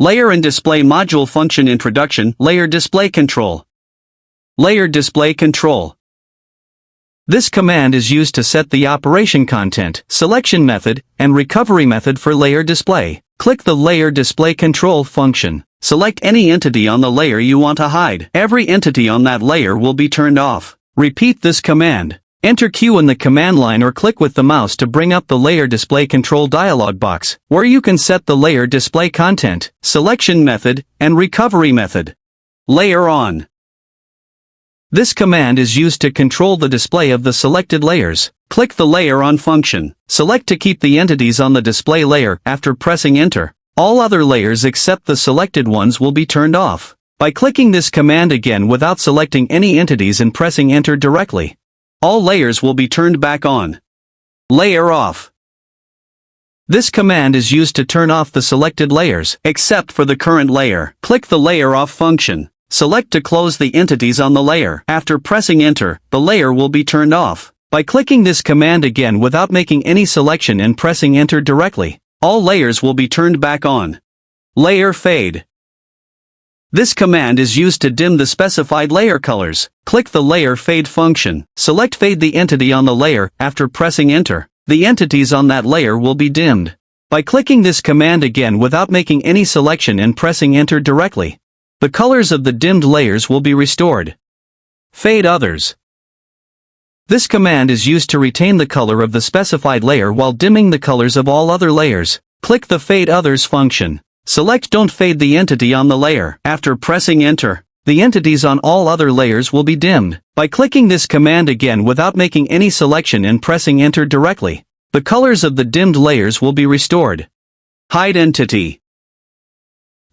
Layer and Display Module Function Introduction. Layer Display Control. Layer Display Control. This command is used to set the operation content, selection method, and recovery method for layer display. Click the Layer Display Control function. Select any entity on the layer you want to hide. Every entity on that layer will be turned off. Repeat this command. Enter Q in the command line or click with the mouse to bring up the Layer Display Control dialog box, where you can set the layer display content, selection method, and recovery method. Layer On. This command is used to control the display of the selected layers. Click the Layer On function. Select to keep the entities on the display layer. After pressing Enter, all other layers except the selected ones will be turned off. By clicking this command again without selecting any entities and pressing Enter directly, all layers will be turned back on. Layer Off. This command is used to turn off the selected layers, except for the current layer. Click the Layer Off function. Select to close the entities on the layer. After pressing Enter, the layer will be turned off. By clicking this command again without making any selection and pressing Enter directly, all layers will be turned back on. Layer Fade. This command is used to dim the specified layer colors. Click the Layer Fade function. Select Fade the entity on the layer. After pressing Enter, the entities on that layer will be dimmed. By clicking this command again without making any selection and pressing Enter directly, the colors of the dimmed layers will be restored. Fade Others. This command is used to retain the color of the specified layer while dimming the colors of all other layers. Click the Fade Others function. Select Don't fade the entity on the layer. After pressing Enter, the entities on all other layers will be dimmed. By clicking this command again without making any selection and pressing Enter directly, the colors of the dimmed layers will be restored. Hide Entity.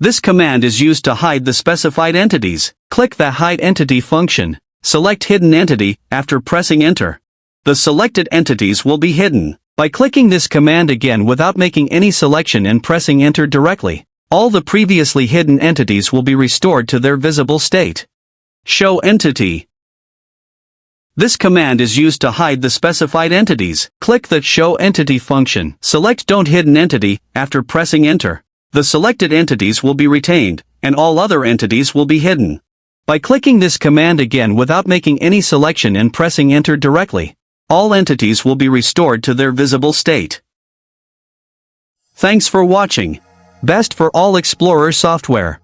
This command is used to hide the specified entities. Click the Hide Entity function. Select Hidden Entity. After pressing Enter, the selected entities will be hidden. By clicking this command again without making any selection and pressing Enter directly, all the previously hidden entities will be restored to their visible state. Show Entity. This command is used to hide the specified entities. Click the Show Entity function. Select Don't Hidden Entity. After pressing Enter, the selected entities will be retained, and all other entities will be hidden. By clicking this command again without making any selection and pressing Enter directly, all entities will be restored to their visible state. Thanks for watching. Best for all Explorer software.